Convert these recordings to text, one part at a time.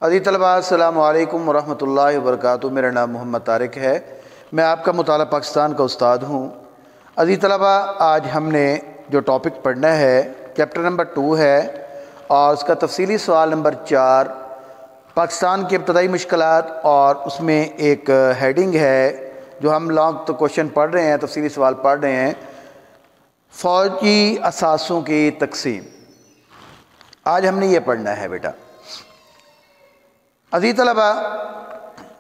अज़ीज़ तलबा अस्सलामु अलैकुम वरहमतुल्लाहि वबरकातुहू। मेरा नाम मोहम्मद तारिक है। मैं आपका मुताला पाकिस्तान का उस्ताद हूँ। अज़ीज़ तलबा, आज हमने जो टॉपिक पढ़ना है चैप्टर नंबर 2 है और उसका तफसीली सवाल नंबर 4 पाकिस्तान की इब्तदाई मुश्किलात, और उसमें एक हेडिंग है जो हम लॉन्ग तो क्वेश्चन पढ़ रहे हैं, तफसीली सवाल पढ़ रहे हैं, फ़ौजी असासों की तकसीम। आज हमने ये पढ़ना है बेटा। अज़ीज़ तलबा,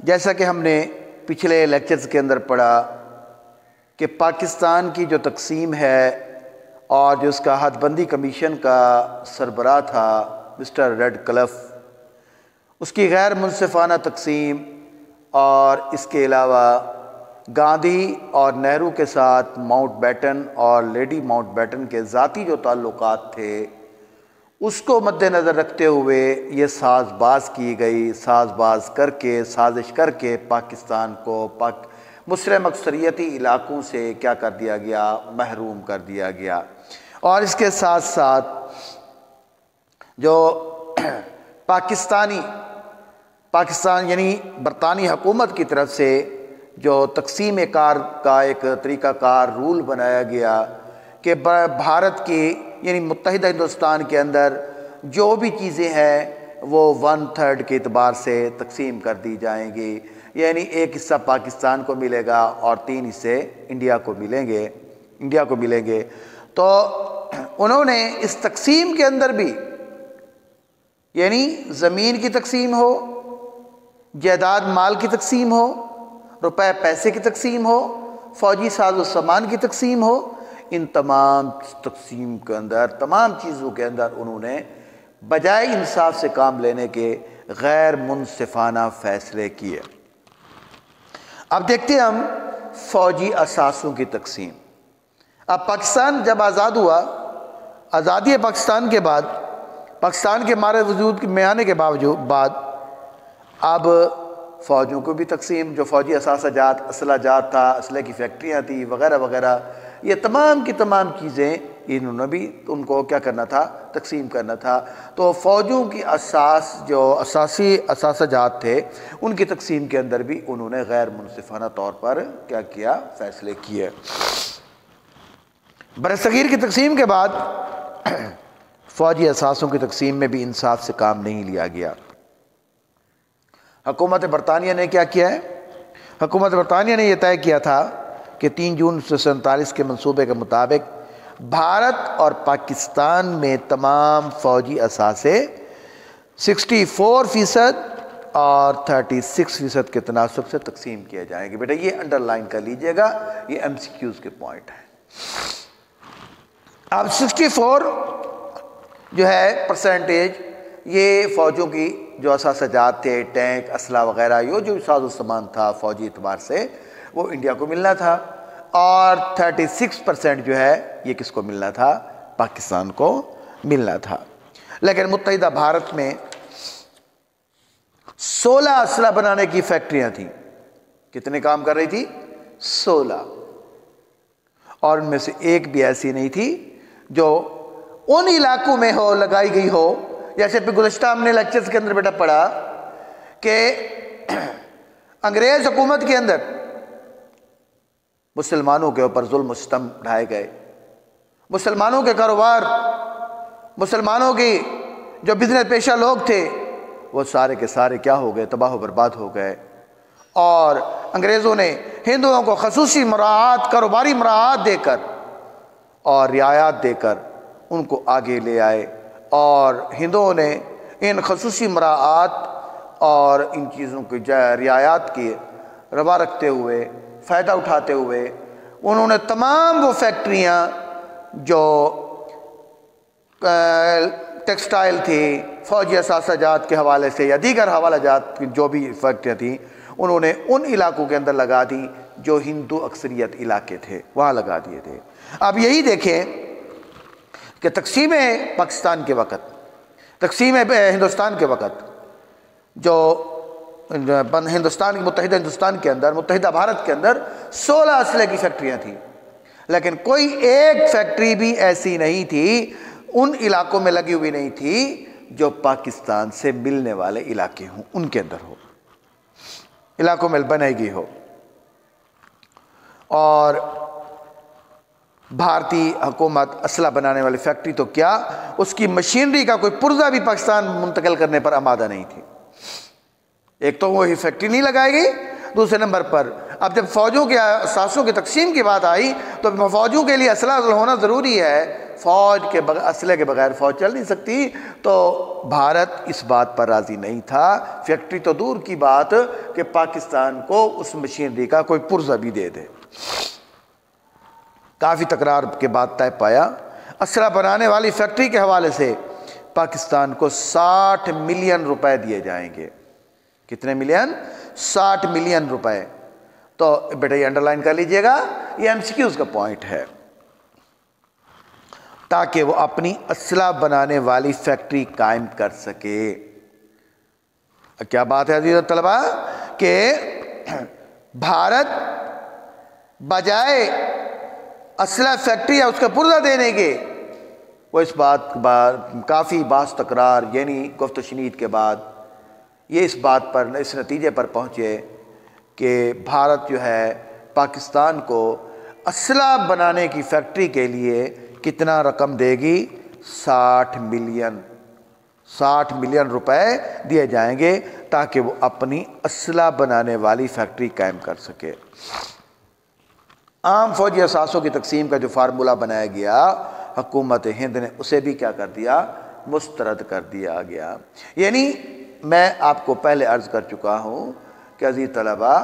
जैसा कि हमने पिछले लेक्चर्स के अंदर पढ़ा कि पाकिस्तान की जो तकसीम है और जो उसका हदबंदी कमीशन का सरबराह था मिस्टर रेडक्लिफ, उसकी गैर मुनसिफाना तकसीम और इसके अलावा गांधी और नेहरू के साथ माउंटबेटन और लेडी माउंटबेटन के ज़ाती जो ताल्लुकात थे उसको मद्देनज़र रखते हुए ये साजबाज की गई। साजबाज करके, साजिश करके पाकिस्तान को मुस्लिम अक्सरियती इलाक़ों से क्या कर दिया गया, महरूम कर दिया गया। और इसके साथ साथ जो पाकिस्तान यानी बरतानी हुकूमत की तरफ से जो तकसीम कार का एक तरीक़ाकार रूल बनाया गया कि भारत की यानी मुत्तहिदा हिंदुस्तान के अंदर जो भी चीज़ें हैं वो 1/3 के एतबार से तकसीम कर दी जाएंगी, यानी एक हिस्सा पाकिस्तान को मिलेगा और 3 हिस्से इंडिया को मिलेंगे। तो उन्होंने इस तकसीम के अंदर भी यानी ज़मीन की तकसीम हो, जायदाद माल की तकसीम हो, रुपए पैसे की तकसीम हो, फ़ौजी साजो सामान की तकसीम हो, इन तमाम तकसीम के अंदर, तमाम चीज़ों के अंदर उन्होंने बजाय इंसाफ से काम लेने के गैर मुनसिफाना फ़ैसले किए। अब देखते हैं हम फ़ौजी असासों की तकसीम। अब पाकिस्तान जब आज़ाद हुआ, आज़ादी पाकिस्तान के बाद, पाकिस्तान के हमारे वजूद में आने के बाद अब फ़ौजों को भी तकसीम, जो फ़ौजी असासाजात, असलाजात था, असले की फैक्ट्रियाँ थी वगैरह वगैरह, ये तमाम की तमाम चीज़ें इन्होंने भी उनको क्या करना था, तकसीम करना था। तो फ़ौजों की जो असासाजात थे उनकी तकसीम के अंदर भी उन्होंने गैर मुनसिफाना तौर पर क्या किया, फ़ैसले किए। बरसगीर की तकसीम के बाद फ़ौजी असासों की तकसीम में भी इंसाफ से काम नहीं लिया गया। हुकूमत बरतानिया ने क्या किया है? हुकूमत बरतानिया ने यह तय किया था कि 3 जून 1947 के मंसूबे के मुताबिक भारत और पाकिस्तान में तमाम फ़ौजी असासे 64% और 36% के तनासब से तकसीम किए जाएंगे। बेटा ये अंडरलाइन कर लीजिएगा, ये MCQs के पॉइंट हैं। अब 64 जो है परसेंटेज, ये फ़ौजों की जो असासाजात थे, टैंक, असला वगैरह, यो जो साजो सामान था फ़ौजी एतबार से वो इंडिया को मिलना था, और 36% जो है ये किसको मिलना था, पाकिस्तान को मिलना था। लेकिन मुत्तहिदा भारत में 16 असला बनाने की फैक्ट्रियां थी। कितने काम कर रही थी? 16। और उनमें से एक भी ऐसी नहीं थी जो उन इलाकों में हो, लगाई गई हो। जैसे गुज़श्ता हमने लेक्चर्स के अंदर बेटा पढ़ा कि अंग्रेज हुकूमत के अंदर मुसलमानों के ऊपर जुल्म सितम ढाए गए, मुसलमानों के कारोबार, मुसलमानों की जो बिजनेस पेशा लोग थे वो सारे के सारे क्या हो गए, तबाह बर्बाद हो गए। और अंग्रेज़ों ने हिंदुओं को खसूसी मराहत, कारोबारी मराहत देकर और रियायत देकर उनको आगे ले आए, और हिंदुओं ने इन खसूसी मराहत और इन चीज़ों की रियायत की रवा रखते हुए, फ़ायदा उठाते हुए उन्होंने तमाम वो फैक्ट्रियाँ जो टेक्सटाइल थी, फ़ौजी असासाजात के हवाले से या दीगर हवालाजात की जो भी फैक्ट्रियाँ थी, उन्होंने उन इलाकों के अंदर लगा दी जो हिंदू अक्सरियत इलाके थे, वहाँ लगा दिए थे। अब यही देखें कि तकसीम पाकिस्तान के वक़्त, तकसीम हिंदुस्तान के वक़्त जो मुत्तहिदा हिंदुस्तान के अंदर, मुत्तहिदा भारत के अंदर 16 असले की फैक्ट्रियाँ थी, लेकिन कोई एक फैक्ट्री भी ऐसी नहीं थी, उन इलाकों में लगी हुई नहीं थी जो पाकिस्तान से मिलने वाले इलाके हों उनके अंदर हो, इलाकों में बनेगी हो। और भारतीय हुकूमत असला बनाने वाली फैक्ट्री तो क्या, उसकी मशीनरी का कोई पुर्जा भी पाकिस्तान मुंतकिल करने पर आमादा नहीं थी। एक तो वही फैक्ट्री नहीं लगाएगी, दूसरे नंबर पर अब जब फौजों के असासों की तकसीम की बात आई तो फौजों के लिए असला होना ज़रूरी है, फ़ौज के असले के बगैर फ़ौज चल नहीं सकती। तो भारत इस बात पर राज़ी नहीं था, फैक्ट्री तो दूर की बात कि पाकिस्तान को उस मशीनरी का कोई पुर्जा भी दे दे। काफ़ी तकरार के बाद तय पाया, असला बनाने वाली फैक्ट्री के हवाले से पाकिस्तान को 60 मिलियन रुपए दिए जाएंगे। कितने मिलियन? 60 मिलियन रुपए। तो बेटा ये अंडरलाइन कर लीजिएगा, ये एमसीक्यूज का पॉइंट है, ताकि वो अपनी असला बनाने वाली फैक्ट्री कायम कर सके। क्या बात है अजीज तलबा कि भारत बजाय असला फैक्ट्री या उसका पुर्जा देने के, वो इस बात काफ़ी बास तकरार यानी गुफ्त शनीद के बाद ये इस बात पर इस नतीजे पर पहुँचे कि भारत जो है पाकिस्तान को असला बनाने की फैक्ट्री के लिए कितना रकम देगी? 60 मिलियन रुपए दिए जाएंगे ताकि वो अपनी असला बनाने वाली फैक्ट्री कायम कर सके। आम फौजी असासों की तकसीम का जो फार्मूला बनाया गया, हुकूमत हिंद ने उसे भी क्या कर दिया? मुस्तरद कर दिया गया। यानी मैं आपको पहले अर्ज़ कर चुका हूँ कि अज़ीज़ तलबा,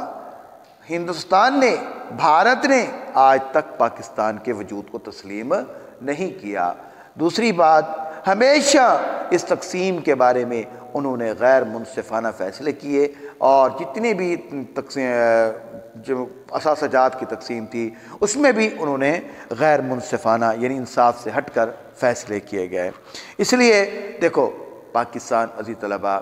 हिंदुस्तान ने, भारत ने आज तक पाकिस्तान के वजूद को तस्लीम नहीं किया। दूसरी बात, हमेशा इस तकसीम के बारे में उन्होंने गैर मुनसिफाना फ़ैसले किए और जितनी भी जो असासजात की तकसीम थी उसमें भी उन्होंने गैर मुनसिफाना यानी इंसाफ से हटकर फ़ैसले किए गए। इसलिए देखो, पाकिस्तान अज़ीज़ तलबा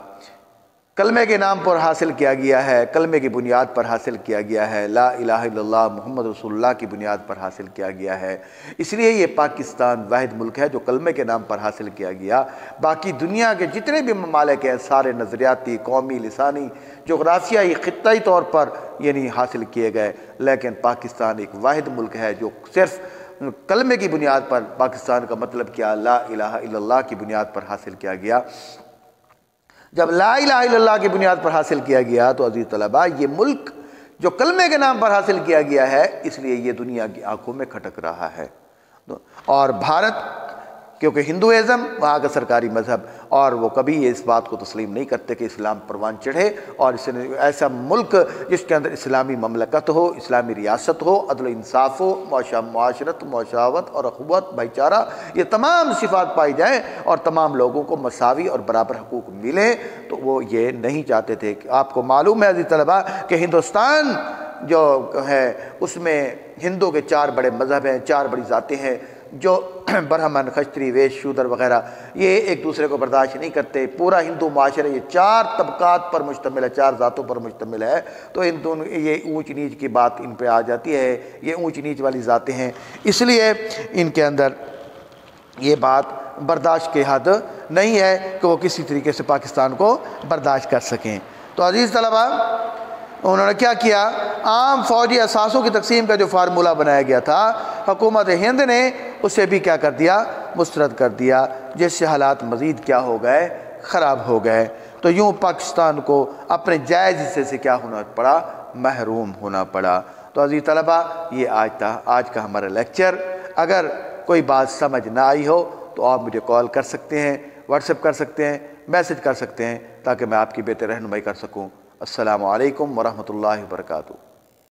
कलमे के नाम पर हासिल किया गया है, कलमे की बुनियाद पर हासिल किया गया है, ला इलाहा इल्लल्लाह मुहम्मद रसूलुल्लाह की बुनियाद पर हासिल किया गया है। इसलिए ये पाकिस्तान वाहिद मुल्क है जो कलमे के नाम पर हासिल किया गया। बाकी दुनिया के जितने भी ममालिक हैं सारे नज़रियाती, कौमी, लिसानी, जोग्राफियाई, ख़ित्ताई तौर पर यानी हासिल किए गए, लेकिन पाकिस्तान एक वाहिद मुल्क है जो सिर्फ़ कलमे की बुनियाद पर, पाकिस्तान का मतलब क्या, ला इलाहा इल्लल्लाह की बुनियाद पर हासिल किया गया। जब ला इलाहा इल्लल्लाह की बुनियाद पर हासिल किया गया तो अज़ीज़ तलबा ये मुल्क जो कलमे के नाम पर हासिल किया गया है, इसलिए ये दुनिया की आंखों में खटक रहा है। और भारत क्योंकि हिंदुइज़्म वहाँ का सरकारी मज़हब, और वो कभी ये इस बात को तस्लीम नहीं करते कि इस्लाम परवान चढ़े, और इसने ऐसा मुल्क जिसके अंदर इस्लामी ममलकत हो, इस्लामी रियासत हो, अदल इंसाफ हो, मुआशरत, मुशावत और अखुवत, भाईचारा, ये तमाम सिफ़ात पाई जाएँ और तमाम लोगों को मसावी और बराबर हकूक़ मिले, तो वो ये नहीं चाहते थे। आपको मालूम है अज़ीज़ तलबा कि हिंदुस्तान जो है उसमें हिंदुओं के 4 बड़े मज़हब हैं, 4 बड़ी ज़ातें हैं जो ब्राह्मण, खस्त्री, वैश्य, शूद्र वगैरह, ये एक दूसरे को बर्दाश्त नहीं करते। पूरा हिंदू माशरा ये 4 तबकात पर मुश्तमिल है, 4 ज़ातों पर मुश्तमिल है। तो इन दोनों ये ऊंच नीच की बात इन पे आ जाती है, ये ऊंच नीच वाली ज़ातें हैं, इसलिए इनके अंदर ये बात बर्दाश्त के हद नहीं है कि वो किसी तरीके से पाकिस्तान को बर्दाश्त कर सकें। तो अज़ीज़ तलबा, उन्होंने क्या किया? आम फौजी असासों की तकसीम का जो फार्मूला बनाया गया था, हुकूमत हिंद ने उसे भी क्या कर दिया? मुस्तरद कर दिया, जिससे हालात मज़ीद क्या हो गए? ख़राब हो गए। तो यूँ पाकिस्तान को अपने जायज़ हिस्से से क्या होना पड़ा? महरूम होना पड़ा। तो अज़ीज़ तलबा, ये आज का हमारा लेक्चर। अगर कोई बात समझ ना आई हो तो आप मुझे कॉल कर सकते हैं, व्हाट्सएप कर सकते हैं, मैसेज कर सकते हैं, ताकि मैं आपकी बेहतर रहनुमाई कर सकूँ। अस्सलामु अलैकुम वरहमतुल्लाहि वबरकातुहू।